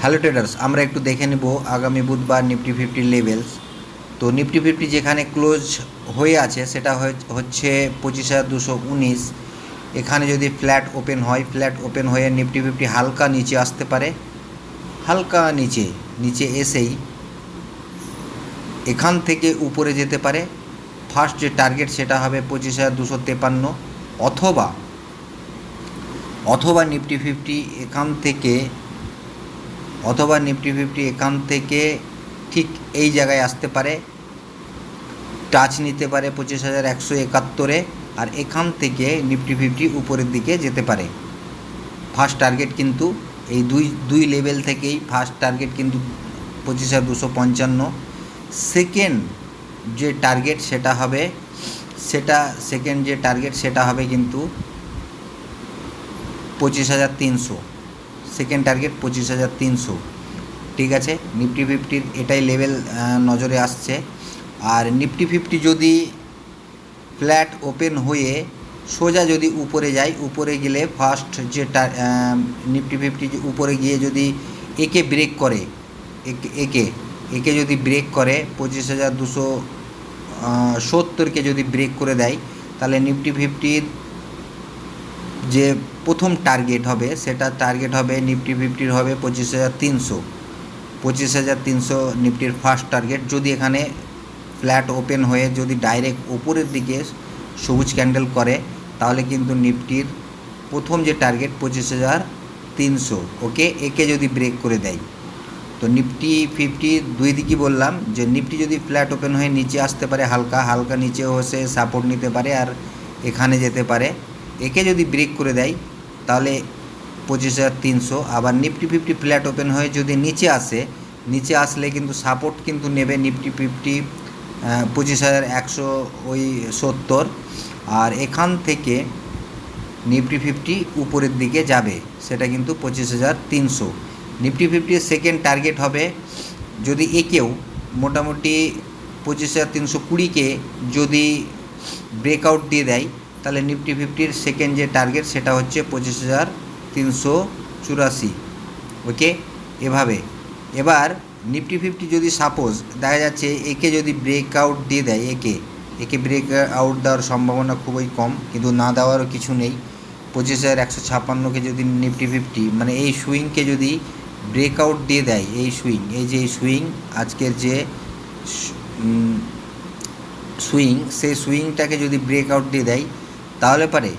Hello traders, আমরা একটু দেখে নেব আগামী বুধবার নিফটি ফিফটির লেভেলস। তো নিফটি ফিফটি যেখানে ক্লোজ হয়ে আছে সেটা হচ্ছে 25,219। এখানে যদি ফ্ল্যাট ওপেন হয়, ফ্ল্যাট ওপেন হয়ে নিফটি ফিফটি হালকা নিচে আসতে পারে, হালকা নিচে এসেই এখান থেকে উপরে যেতে পারে। ফার্স্ট যে টার্গেট সেটা হবে 25,253, অথবা নিফটি ফিফটি এখান থেকে ঠিক এই জায়গায় আসতে পারে, টাচ নিতে পারে 25,171, আর এখান থেকে নিফটি ফিফটি উপরের দিকে যেতে পারে। ফার্স্ট টার্গেট কিন্তু এই দুই লেভেল থেকেই ফার্স্ট টার্গেট কিন্তু 25,255। সেকেন্ড যে টার্গেট সেটা হবে কিন্তু 25,300। Second target 25,300। ঠিক আছে, নিফটি ফিফটির এটাই লেভেল নজরে আসছে। আর নিফটি ফিফটি যদি ফ্ল্যাট ওপেন হয়ে সোজা যদি উপরে যায়, উপরে গেলে ফার্স্ট যে নিফটি ফিফটি উপরে গিয়ে যদি একে ব্রেক করে, একে যদি ব্রেক করে 25,270কে যদি ব্রেক করে দেয়, তাহলে নিফটি ফিফটির যে প্রথম টার্গেট হবে সেটা টার্গেট হবে নিফটি ফিফটির হবে 25,300 নিফটির ফার্স্ট টার্গেট। যদি এখানে ফ্ল্যাট ওপেন হয়ে যদি ডাইরেক্ট উপরের দিকে সবুজ ক্যান্ডেল করে, তাহলে কিন্তু নিফটির প্রথম যে টার্গেট 25,300, ওকে, একে যদি ব্রেক করে দেয়, তো নিফটি ফিফটি দুই দিকই বললাম যে নিফটি যদি ফ্ল্যাট ওপেন হয়ে নিচে আসতে পারে, হালকা নিচে বসে সাপোর্ট নিতে পারে আর এখানে যেতে পারে। একে যদি ব্রেক করে দেয় তাহলে 25,300। আবার নিফটি ফিফটি ফ্ল্যাট ওপেন হয়ে যদি নিচে আসলে কিন্তু সাপোর্ট কিন্তু নেবে নিফটি ফিফটি 25,170, আর এখান থেকে নিফটি ফিফটি উপরের দিকে যাবে, সেটা কিন্তু 25,300। নিফটি ফিফটির সেকেন্ড টার্গেট হবে যদি একেও মোটামুটি 25,320কে যদি ব্রেকআউট দিয়ে দেয়, তাহলে নিফটি ফিফটির সেকেন্ড যে টার্গেট সেটা হচ্ছে 25,384। ওকে, এভাবে। এবার নিফটি ফিফটি যদি সাপোজ দেখা যাচ্ছে একে যদি ব্রেকআউট দিয়ে দেয়, একে ব্রেকআউট দেওয়ার সম্ভাবনা খুবই কম, কিন্তু না দেওয়ারও কিছু নেই। 25,156কে যদি নিফটি ফিফটি মানে এই সুইংকে যদি ব্রেকআউট দিয়ে দেয়, এই সুইং আজকের যে সুইং, সেই সুইংটাকে যদি ব্রেকআউট দিয়ে দেয়, তাহলে পারে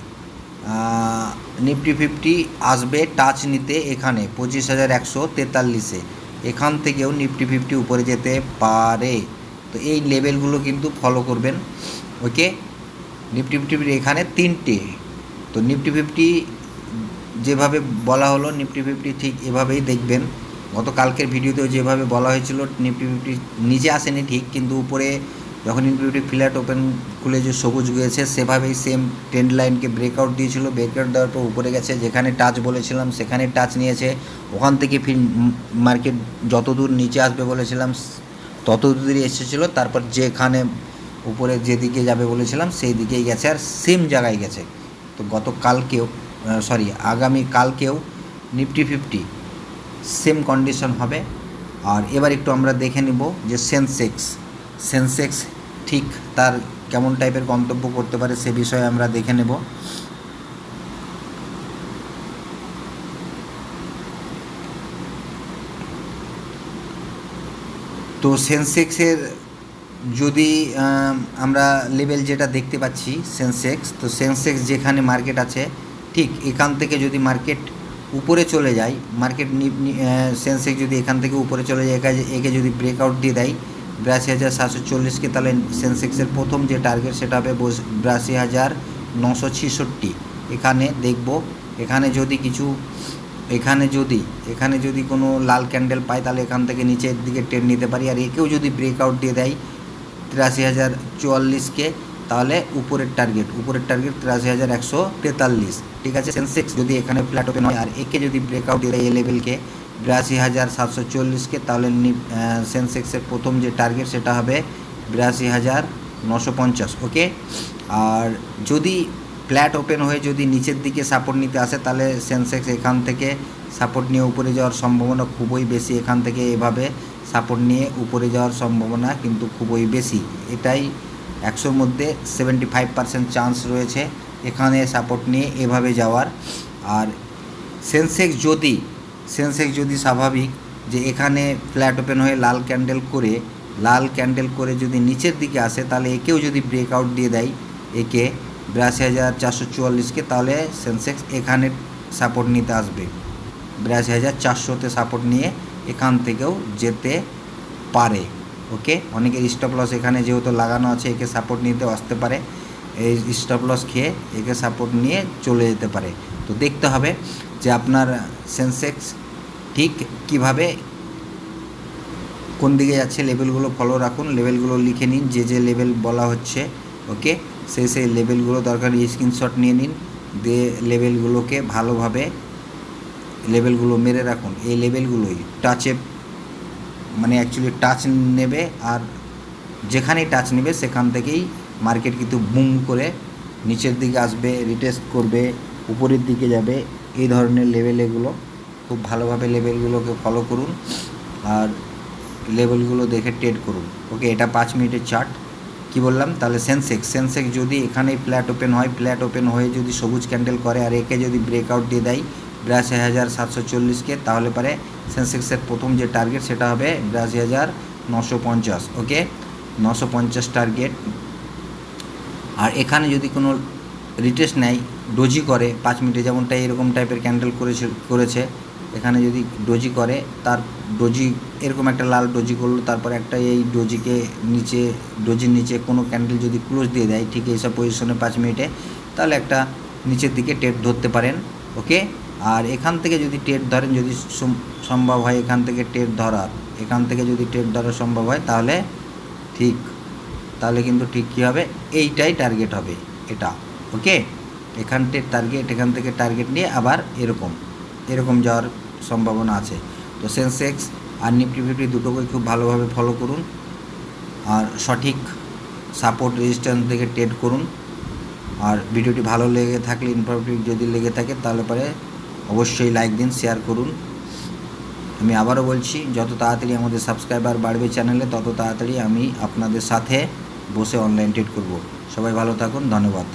নিফটি ফিফটি আসবে টাচ নিতে এখানে 25,143। এখান থেকেও নিফটি ফিফটি উপরে যেতে পারে। তো এই লেভেলগুলো কিন্তু ফলো করবেন। ওকে, নিফটি ফিফটির এখানে তিনটে, তো নিফটি ফিফটি যেভাবে বলা হলো নিফটি ফিফটি ঠিক এভাবেই দেখবেন। গতকালকের ভিডিওতেও যেভাবে বলা হয়েছিল নিফটি ফিফটি নিচে আসেনি ঠিক, কিন্তু উপরে যখন নিফটি ফিফটি ফ্ল্যাট ওপেন খুলে যে সবুজ গিয়েছে সেভাবেই সেম ট্রেন্ড লাইনকে ব্রেকআউট দিয়েছিল। ব্রেকআউট দেওয়ার পর উপরে গেছে, যেখানে টাচ বলেছিলাম সেখানে টাচ নিয়েছে। ওখান থেকে ফির মার্কেট যতদূর নিচে আসবে বলেছিলাম ততদূরই এসেছিলো, তারপর যেখানে উপরে যেদিকে যাবে বলেছিলাম সেই দিকেই গেছে আর সেম জায়গায় গেছে। তো আগামীকালকেও নিফটি ফিফটি সেম কন্ডিশন হবে। আর এবার একটু আমরা দেখে নিব যে সেন্সেক্স ঠিক তার কেমন টাইপের গন্তব্য করতে পারে সে বিষয়ে আমরা দেখে নেব। তো সেন্সেক্সের যদি আমরা লেভেল যেটা দেখতে পাচ্ছি সেন্সেক্স যেখানে মার্কেট আছে ঠিক এখান থেকে যদি মার্কেট উপরে চলে যায়, সেন্সেক্স যদি এখান থেকে উপরে চলে যায়, একে যদি ব্রেকআউট দিয়ে দেয় 82,740কে, তাহলে সেন্সেক্সের প্রথম যে টার্গেট সেটা হবে 82,966। এখানে দেখব এখানে যদি কোনো লাল ক্যান্ডেল পাই, তাহলে এখান থেকে নিচের দিকে ট্রেন্ড নিতে পারি। আর একেও যদি ব্রেকআউট দিয়ে দেয় 83,044কে, তাহলে উপরের টার্গেট 83,143। ঠিক আছে, সেন্সেক্স যদি এখানে ফ্ল্যাট ওপেন হয় আর একে যদি ব্রেকআউট দিয়ে দেয় এই লেভেলকে 82,740কে, তাহলে সেন্সেক্সের প্রথম যে টার্গেট সেটা হবে 82,950। ওকে, আর যদি ফ্ল্যাট ওপেন হয়ে যদি নিচের দিকে সাপোর্ট নিতে আসে, তাহলে সেন্সেক্স এখান থেকে সাপোর্ট নিয়ে উপরে যাওয়ার সম্ভাবনা খুবই বেশি। এখান থেকে এভাবে সাপোর্ট নিয়ে উপরে যাওয়ার সম্ভাবনা কিন্তু খুবই বেশি। এটাই 100-র মধ্যে 75% চান্স রয়েছে এখানে সাপোর্ট নিয়ে এভাবে যাওয়ার। আর সেন্সেক্স যদি স্বাভাবিক যে এখানে ফ্ল্যাট ওপেন হয়ে লাল ক্যান্ডেল করে যদি নিচের দিকে আসে, তাহলে একেও যদি ব্রেকআউট দিয়ে দেয় একে 82,444-কে, তাহলে সেন্সেক্স এখানে সাপোর্ট নিতে আসবে। 82,400-তে সাপোর্ট নিয়ে এখান থেকেও যেতে পারে। ওকে, অনেকের স্টপ লস এখানে যেহেতু লাগানো আছে, একে সাপোর্ট নিতে আসতে পারে, এই স্টপ লস খেয়ে একে সাপোর্ট নিয়ে চলে যেতে পারে। তো দেখতে হবে যে আপনার সেন্সেক্স ঠিক কিভাবে কোন দিকে যাচ্ছে। লেভেলগুলো ফলো রাখুন, লেভেলগুলো লিখে নিন, যে লেভেল বলা হচ্ছে। ওকে, সেই লেভেলগুলো দরকার স্ক্রিনশট নিয়ে নিন, দিয়ে লেভেলগুলোকে ভালোভাবে লেভেলগুলো মেরে রাখুন। এই লেভেলগুলোই টাচে মানে অ্যাকচুয়ালি টাচ নেবে, আর যেখানেই টাচ নেবে সেখান থেকেই মার্কেট কিন্তু বুম করে নিচের দিকে আসবে, রিটেস্ট করবে, উপরের দিকে যাবে। এই ধরনের লেভেল এগুলো খুব ভালোভাবে লেভেলগুলোকে ফলো করুন আর লেভেলগুলো দেখে ট্রেড করুন। ওকে, এটা 5 মিনিটের চার্ট। কি বললাম? তাহলে সেন্সেক্স যদি এখানেই ফ্ল্যাট ওপেন হয়ে যদি সবুজ ক্যান্ডেল করে আর একে যদি ব্রেকআউট দিয়ে দেয় 82,740-কে, তাহলে পরে সেন্সেক্সের প্রথম যে টার্গেট সেটা হবে 82,950। ওকে, 950 টার্গেট। আর এখানে যদি কোনো রিটেস্ট নেয়, ডোজি করে 5 মিনিটে, যেমনটা এরকম টাইপের ক্যান্ডেল করেছে, এখানে যদি ডোজি করে, তার ডোজি এরকম একটা লাল ডোজি করলো, তারপরে একটা এই ডোজির নিচে কোনো ক্যান্ডেল যদি ক্লোজ দিয়ে দেয় ঠিক এইসব পজিশনে 5 মিনিটে, তাহলে একটা নিচের দিকে ট্রেড ধরতে পারেন। ওকে, আর এখান থেকে যদি ট্রেড ধরেন, যদি সম্ভব হয় এখান থেকে ট্রেড ধরা সম্ভব হয়, তাহলে কিন্তু ঠিক কী হবে, এইটাই টার্গেট হবে এটা। ওকে, এখান থেকে টার্গেট নিয়ে আবার এরকম যাওয়ার সম্ভাবনা আছে। তো সেন্সেক্স আর নিফটি 50 দুটোকেই খুব ভালোভাবে ফলো করুন আর সঠিক সাপোর্ট রেজিস্ট্যান্স দেখে ট্রেড করুন। আর ভিডিওটি ভালো লেগে থাকলে, ইনফরমেটিভ যদি লেগে থাকে, তাহলে পরে অবশ্যই লাইক দিন, শেয়ার করুন। আমি আবারও বলছি, যত তাড়াতাড়ি আমাদের সাবস্ক্রাইবার বাড়বে চ্যানেলে, তত তাড়াতাড়ি আমি আপনাদের সাথে বসে অনলাইন ট্রেড করব। সবাই ভালো থাকুন, ধন্যবাদ।